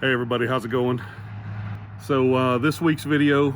Hey everybody, how's it going? So this week's video,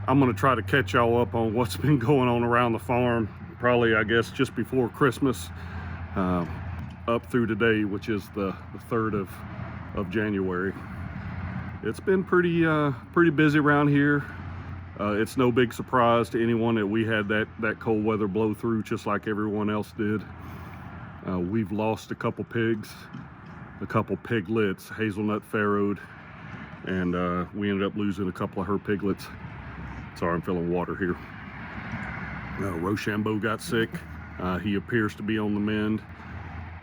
I'm gonna try to catch y'all up on what's been going on around the farm, probably I guess just before Christmas, up through today, which is the 3rd of January. It's been pretty busy around here. It's no big surprise to anyone that we had that cold weather blow through just like everyone else did. We've lost a couple pigs, a couple piglets, hazelnut farrowed, and we ended up losing a couple of her piglets. Sorry, I'm filling water here. Rochambeau got sick. He appears to be on the mend.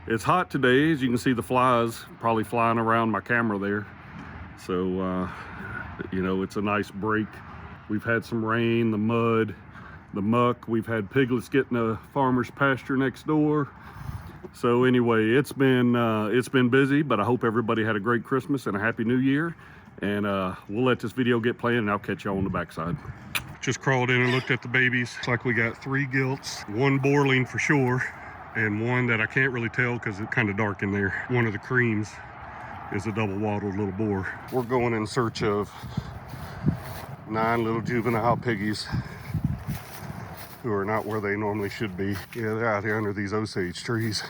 It's hot today, as you can see the flies probably flying around my camera there. So, you know, it's a nice break. We've had some rain, the mud, the muck. We've had piglets getting a farmer's pasture next door. So anyway, it's been busy, but I hope everybody had a great Christmas and a happy new year. And we'll let this video get playing and I'll catch y'all on the backside. Just crawled in and looked at the babies. Looks like we got 3 gilts, 1 boreling for sure, and 1 that I can't really tell because it's kind of dark in there. One of the creams is a double wattled little boar. We're going in search of 9 little juvenile piggies who are not where they normally should be. Yeah, they're out here under these osage trees.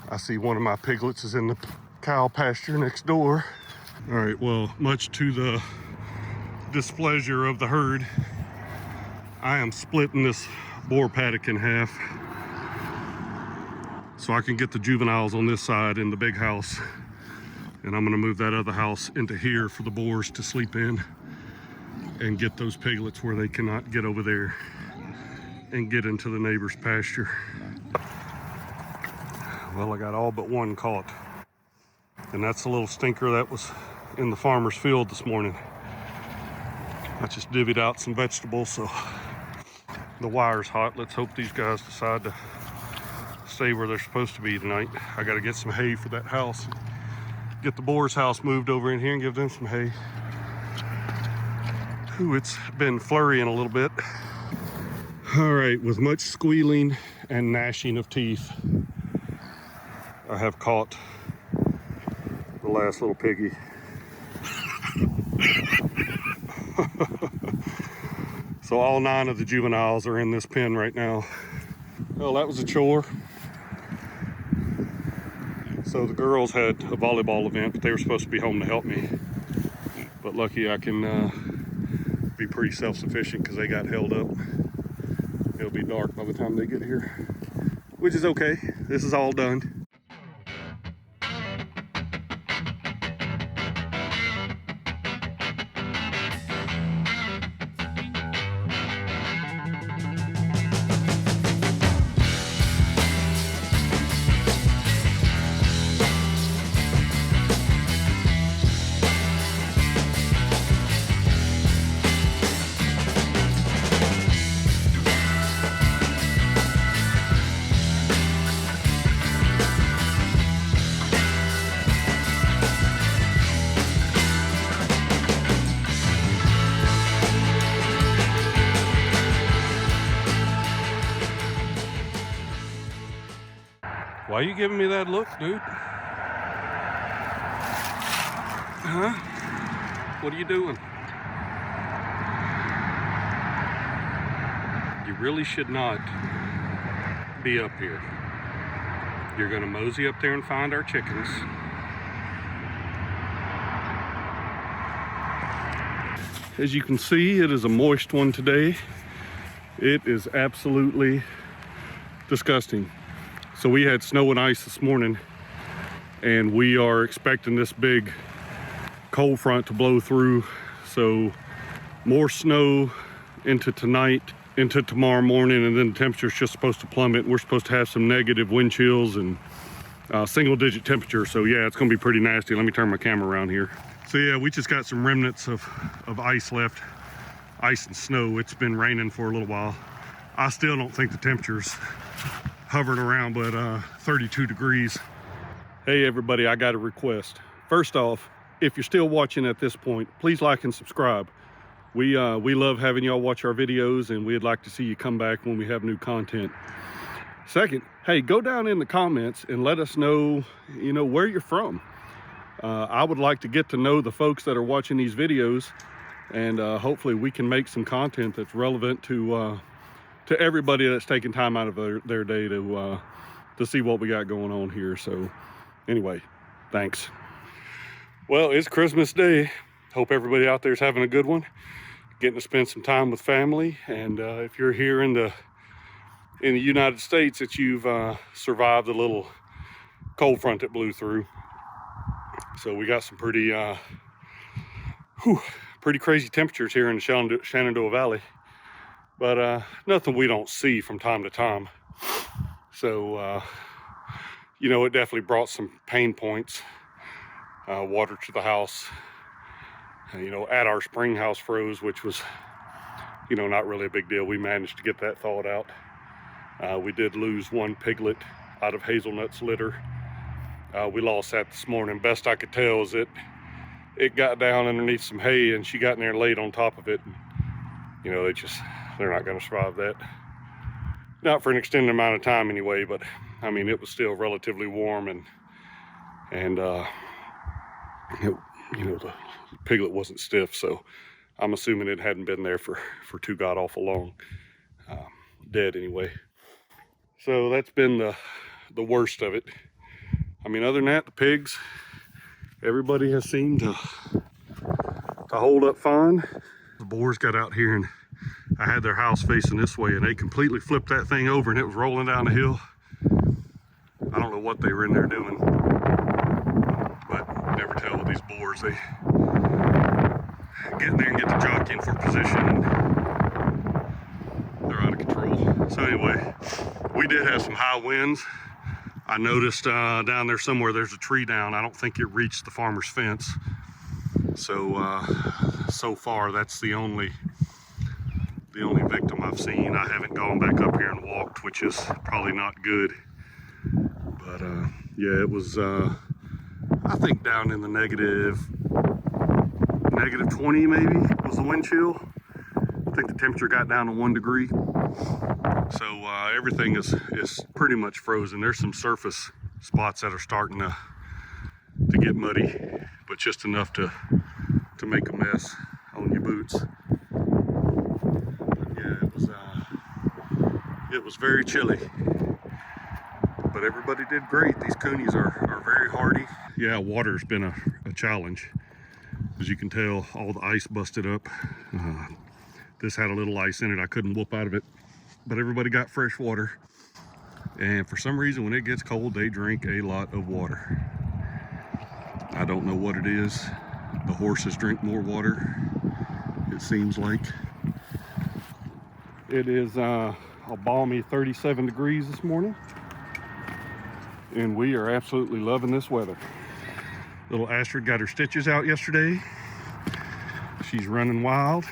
I see one of my piglets is in the cow pasture next door. All right, well, much to the displeasure of the herd, I am splitting this boar paddock in half so I can get the juveniles on this side in the big house. And I'm gonna move that other house into here for the boars to sleep in and get those piglets where they cannot get over there and get into the neighbor's pasture. Well, I got all but 1 caught. And that's the little stinker that was in the farmer's field this morning. I just divvied out some vegetables, so the wire's hot. Let's hope these guys decide to stay where they're supposed to be tonight. I gotta get some hay for that house. Get the boar's house moved over in here and give them some hay. Ooh, it's been flurrying a little bit. All right, with much squealing and gnashing of teeth, I have caught the last little piggy. So all 9 of the juveniles are in this pen right now. Well, that was a chore. So the girls had a volleyball event, but they were supposed to be home to help me. But lucky I can be pretty self-sufficient because they got held up. It'll be dark by the time they get here, which is okay. This is all done. Why are you giving me that look, dude? Huh? What are you doing? You really should not be up here. You're gonna mosey up there and find our chickens. As you can see, it is a moist one today. It is absolutely disgusting. So we had snow and ice this morning, and we are expecting this big cold front to blow through. So more snow into tonight, into tomorrow morning, and then the temperature's just supposed to plummet. We're supposed to have some negative wind chills and single-digit temperature. So yeah, it's gonna be pretty nasty. Let me turn my camera around here. So yeah, we just got some remnants of ice left, ice and snow. It's been raining for a little while. I still don't think the temperature's hovering around but 32 degrees. Hey everybody, I got a request. First off, if you're still watching at this point, please like and subscribe. We love having y'all watch our videos, and we'd like to see you come back when we have new content. Second, hey, go down in the comments and let us know, where you're from. I would like to get to know the folks that are watching these videos, and hopefully we can make some content that's relevant to everybody that's taking time out of their day to see what we got going on here. So anyway, thanks. Well, it's Christmas Day. Hope everybody out there is having a good one, getting to spend some time with family. And if you're here in the United States, that you've survived the little cold front that blew through. So we got some pretty crazy temperatures here in the Shenandoah Valley, but nothing we don't see from time to time. So you know, it definitely brought some pain points. Water to the house, you know, at our spring house froze, which was, you know, not really a big deal. We managed to get that thawed out. We did lose one piglet out of Hazelnut's litter. We lost that this morning. Best I could tell is it got down underneath some hay, and she got in there and laid on top of it. And, you know, they're not going to survive that. Not for an extended amount of time anyway, but I mean, it was still relatively warm, and you know, the piglet wasn't stiff, so I'm assuming it hadn't been there for too god awful long. Dead anyway. So that's been the worst of it. I mean, other than that, the pigs, everybody has seemed to hold up fine. The boars got out here, and I had their house facing this way, and they completely flipped that thing over, and it was rolling down the hill. I don't know what they were in there doing, but never tell with these boars. They get in there and get the jockeying for position, and they're out of control. So anyway, we did have some high winds. I noticed down there somewhere there's a tree down. I don't think it reached the farmer's fence. So so far that's the only victim I've seen. I haven't gone back up here and walked, which is probably not good. But yeah, it was I think down in the negative 20 maybe was the wind chill. I think the temperature got down to 1 degree. So everything is pretty much frozen. There's some surface spots that are starting to get muddy, but just enough to make a mess on your boots. But yeah, it was very chilly. But everybody did great. These coonies are very hardy. Yeah, water's been a challenge. As you can tell, all the ice busted up. This had a little ice in it. I couldn't whoop out of it. But everybody got fresh water. And for some reason, when it gets cold, they drink a lot of water. I don't know what it is. The horses drink more water, it seems like. It is a balmy 37 degrees this morning. And we are absolutely loving this weather. Little Astrid got her stitches out yesterday. She's running wild,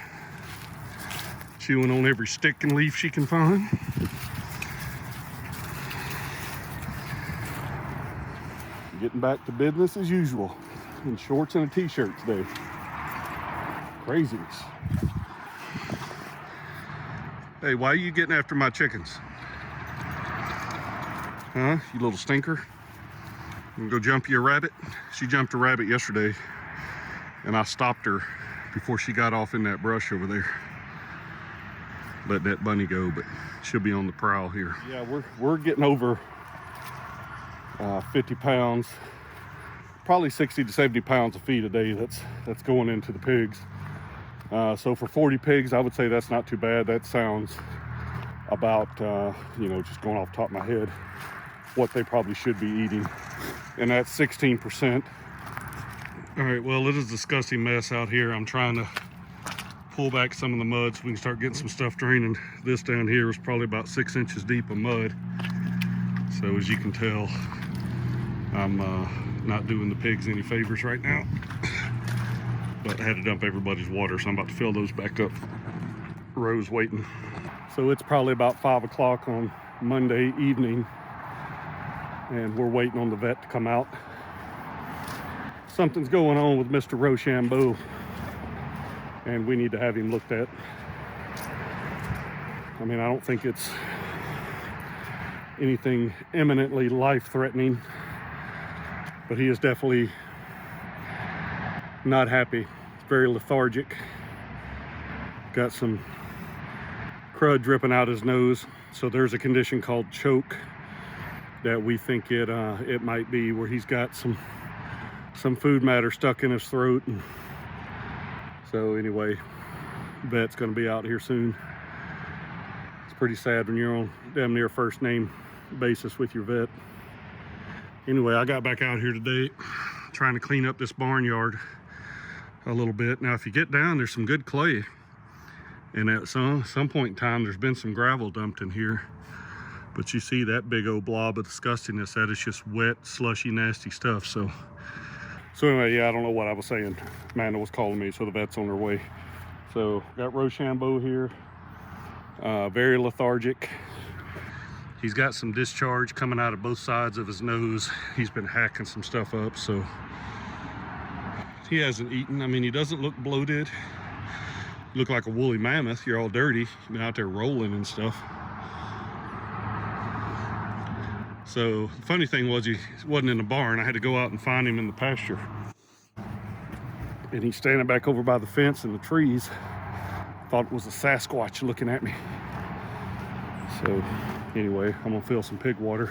chewing on every stick and leaf she can find. Getting back to business as usual, in shorts and a t-shirt today. Craziness. Hey, why are you getting after my chickens? Huh, you little stinker? You go jump you a rabbit? She jumped a rabbit yesterday, and I stopped her before she got off in that brush over there. Let that bunny go, but she'll be on the prowl here. Yeah, we're getting over 50 pounds, probably 60 to 70 pounds of feed a day that's going into the pigs. So for 40 pigs, I would say that's not too bad. That sounds about, you know, just going off the top of my head, what they probably should be eating. And that's 16%. All right, well, it is a disgusting mess out here. I'm trying to pull back some of the mud so we can start getting some stuff draining. This down here is probably about 6 inches deep of mud. So as you can tell, I'm not doing the pigs any favors right now. But I had to dump everybody's water, so I'm about to fill those back up. Rose waiting. So it's probably about 5 o'clock on Monday evening, and we're waiting on the vet to come out. Something's going on with Mr. Rochambeau, and we need to have him looked at. I mean, I don't think it's anything imminently life-threatening, but he is definitely Not happy. It's very lethargic. Got some crud dripping out his nose. So there's a condition called choke that we think it might be, where he's got some food matter stuck in his throat. And so anyway, vet's gonna be out here soon. It's pretty sad when you're on damn near first name basis with your vet. Anyway, I got back out here today trying to clean up this barnyard a little bit. Now if you get down, there's some good clay, and at some point in time there's been some gravel dumped in here, but you see that big old blob of disgustingness. That is just wet, slushy, nasty stuff. So anyway, yeah, I don't know what I was saying. Amanda was calling me, so the vet's on her way. So got Rochambeau here, very lethargic. He's got some discharge coming out of both sides of his nose. He's been hacking some stuff up, so he hasn't eaten. I mean, he doesn't look bloated. You look like a woolly mammoth. You're all dirty. You've been out there rolling and stuff. So the funny thing was, he wasn't in the barn. I had to go out and find him in the pasture. And he's standing back over by the fence and the trees. Thought it was a Sasquatch looking at me. So anyway, I'm gonna fill some pig water,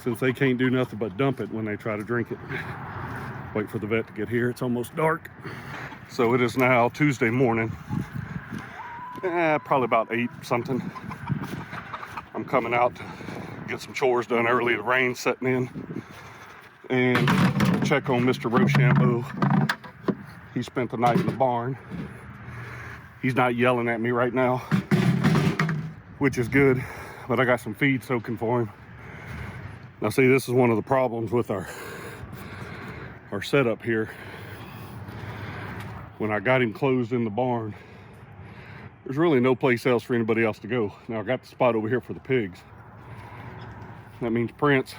since they can't do nothing but dump it when they try to drink it. Wait for the vet to get here. It's almost dark. So it is now Tuesday morning, probably about 8 something. I'm coming out to get some chores done early. The rain's setting in, and check on Mr. Rochambeau. He spent the night in the barn. He's not yelling at me right now, which is good, but I got some feed soaking for him. Now see, this is one of the problems with our setup here. When I got him closed in the barn, there's really no place else for anybody else to go. Now I got the spot over here for the pigs. That means Prince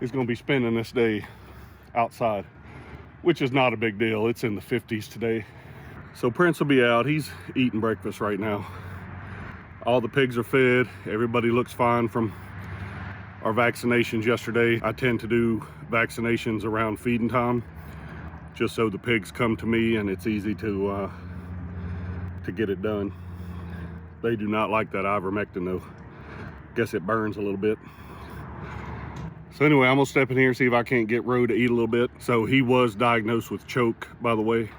is going to be spending this day outside, which is not a big deal. It's in the 50s today. So Prince will be out. He's eating breakfast right now. All the pigs are fed. Everybody looks fine from our vaccinations yesterday. I tend to do vaccinations around feeding time, just so the pigs come to me and it's easy to get it done. They do not like that ivermectin though. Guess it burns a little bit. So anyway, I'm gonna step in here and see if I can't get Ro to eat a little bit. So he was diagnosed with choke, by the way.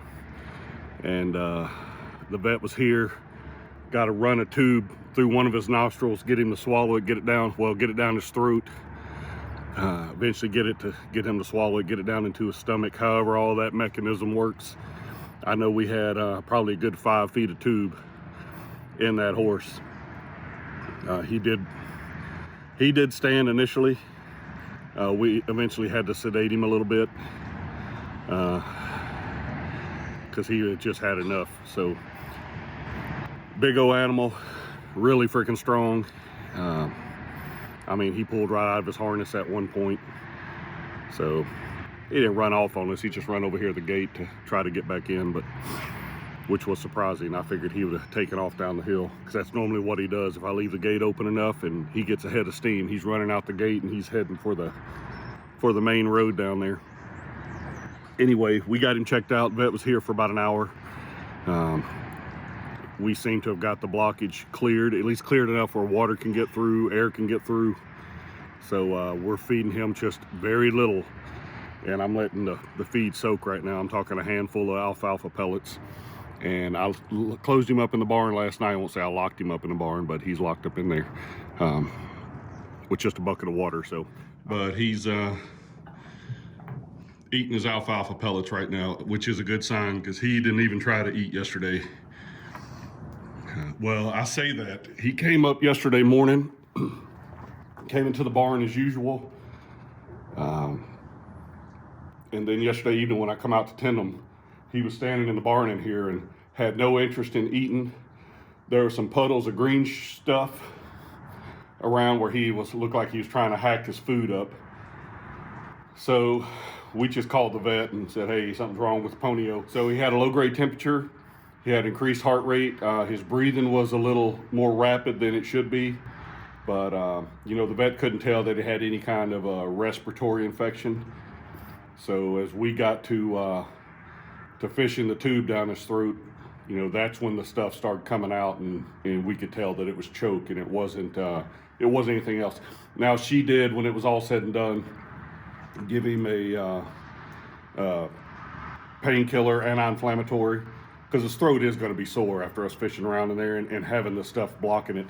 And the vet was here. Got to run a tube through one of his nostrils, get him to swallow it, get it down his throat. Eventually get him to swallow it, get it down into his stomach. However all that mechanism works, I know we had probably a good 5 feet of tube in that horse. He did stand initially. We eventually had to sedate him a little bit because he had just had enough. So big old animal, really freaking strong. I mean, he pulled right out of his harness at one point. So he didn't run off on us. He just ran over here at the gate to try to get back in, but which was surprising. I figured he would have taken off down the hill, because that's normally what he does. If I leave the gate open enough and he gets ahead of steam, he's running out the gate and he's heading for the main road down there. Anyway, we got him checked out. Vet was here for about an hour. We seem to have got the blockage cleared, at least cleared enough where water can get through, air can get through. So we're feeding him just very little, and I'm letting the feed soak right now. I'm talking a handful of alfalfa pellets. And I closed him up in the barn last night. I won't say I locked him up in the barn, but he's locked up in there with just a bucket of water. So, but he's eating his alfalfa pellets right now, which is a good sign, because he didn't even try to eat yesterday. Well, I say that. He came up yesterday morning, came into the barn as usual. And then yesterday evening when I come out to tend him, he was standing in the barn in here and had no interest in eating. There were some puddles of green stuff around where looked like he was trying to hack his food up. So we just called the vet and said, hey, something's wrong with Ponyo. So he had a low-grade temperature. He had increased heart rate. His breathing was a little more rapid than it should be. But, the vet couldn't tell that he had any kind of a respiratory infection. So as we got to fishing the tube down his throat, you know, that's when the stuff started coming out, and we could tell that it was choke, and it wasn't anything else. Now she did, when it was all said and done, give him a painkiller, anti-inflammatory, because his throat is going to be sore after us fishing around in there and having the stuff blocking it.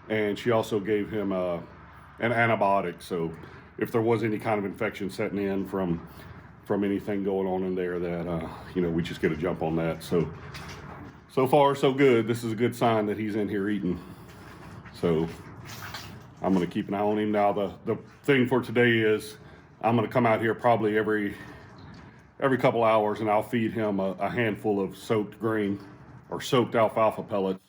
And she also gave him an antibiotic, so if there was any kind of infection setting in from anything going on in there, that you know, we just get a jump on that. So far so good. This is a good sign that he's in here eating. So I'm going to keep an eye on him. Now the thing for today is I'm going to come out here probably every couple hours, and I'll feed him a handful of soaked grain or soaked alfalfa pellets,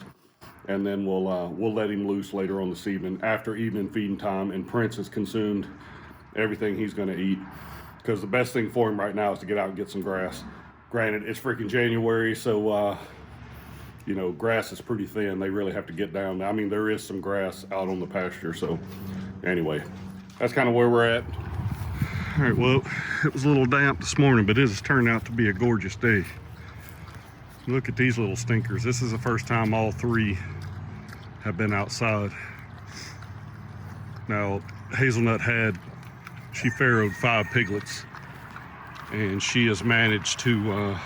and then we'll let him loose later on this evening after evening feeding time, and Prince has consumed everything he's going to eat, because the best thing for him right now is to get out and get some grass. Granted, it's freaking January, so you know, grass is pretty thin. They really have to get down. I mean, there is some grass out on the pasture. So anyway, that's kind of where we're at. All right, well, it was a little damp this morning, but it has turned out to be a gorgeous day. Look at these little stinkers. This is the first time all three have been outside. Now, Hazelnut she farrowed 5 piglets, and she has managed to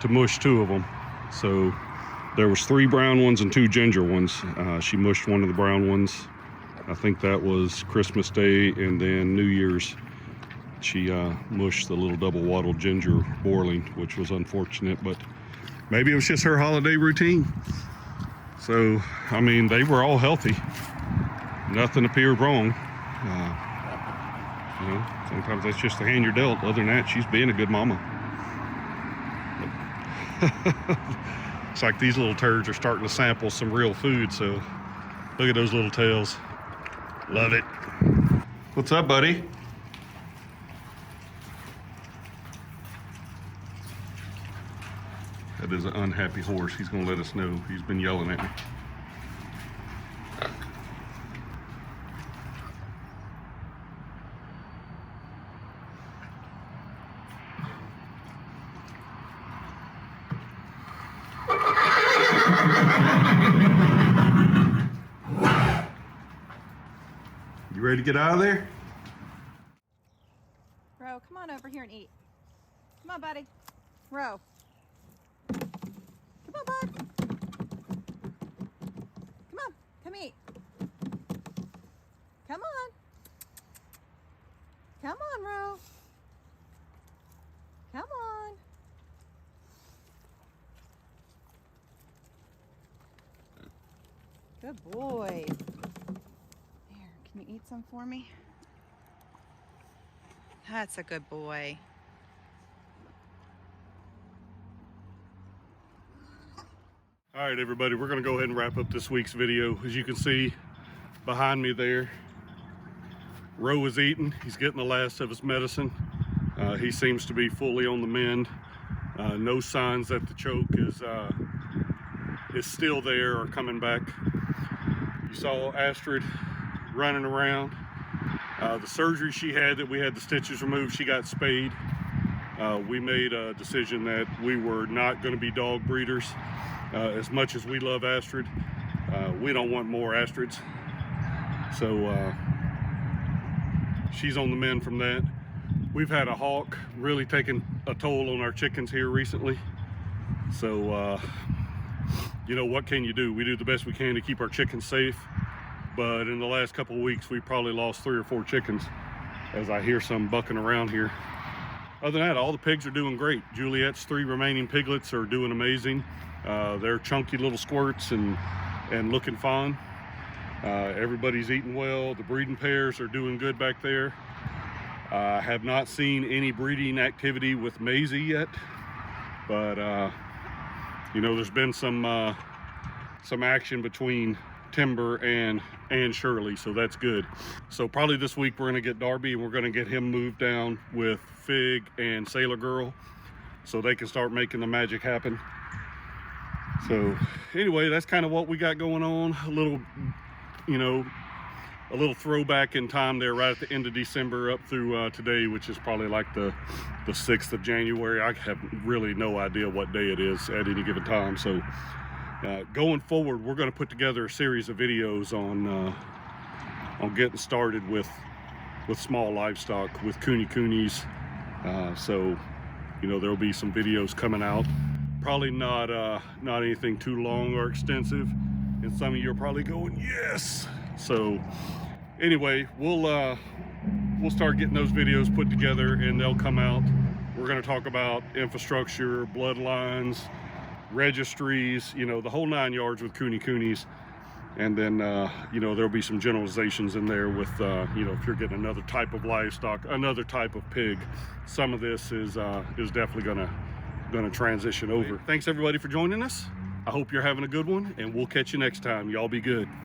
mush 2 of them. So there was 3 brown ones and 2 ginger ones. She mushed one of the brown ones. I think that was Christmas Day, and then New Year's she mushed the little double wattle ginger boiling, which was unfortunate, but maybe it was just her holiday routine. So I mean, they were all healthy. Nothing appeared wrong. You know, sometimes that's just the hand you're dealt. Other than that, she's being a good mama. It's like these little turds are starting to sample some real food, so look at those little tails. Love it. What's up, buddy? That is an unhappy horse. He's gonna let us know. He's been yelling at me. You ready to get out of there? Ro, come on over here and eat. Come on, buddy. Ro. Come on, bud. Come on, come eat. Come on. Come on, Ro. Come on. Good boy. There, can you eat some for me? That's a good boy. All right, everybody, we're gonna go ahead and wrap up this week's video. As you can see behind me there, Ro is eating. He's getting the last of his medicine. He seems to be fully on the mend. No signs that the choke is still there or coming back. You saw Astrid running around. The surgery she had, that we had the stitches removed, she got spayed. We made a decision that we were not going to be dog breeders. As much as we love Astrid, we don't want more Astrids. So she's on the mend from that. We've had a hawk really taking a toll on our chickens here recently. So, you know, what can you do? We do the best we can to keep our chickens safe. But in the last couple of weeks, we've probably lost 3 or 4 chickens, as I hear some bucking around here. Other than that, all the pigs are doing great. Juliet's 3 remaining piglets are doing amazing. They're chunky little squirts and looking fine. Everybody's eating well. The breeding pairs are doing good back there. I have not seen any breeding activity with Maisie yet, but you know, there's been some action between Timber and Shirley, so that's good. So probably this week we're gonna get Darby, and we're gonna get him moved down with Fig and Sailor Girl, so they can start making the magic happen. So anyway, that's kind of what we got going on. A little, you know, a little throwback in time there, right at the end of December up through today, which is probably like the 6th of January. I have really no idea what day it is at any given time. So going forward, we're going to put together a series of videos on getting started with small livestock, with kunekunes. So, you know, there'll be some videos coming out. Probably not anything too long or extensive. And some of you are probably going, yes. So anyway, we'll start getting those videos put together and they'll come out. We're going to talk about infrastructure, bloodlines, registries, you know, the whole 9 yards with kunekunes. And then, you know, there'll be some generalizations in there with, you know, if you're getting another type of livestock, another type of pig. Some of this is definitely gonna transition over. Thanks everybody for joining us. I hope you're having a good one, and we'll catch you next time. Y'all be good.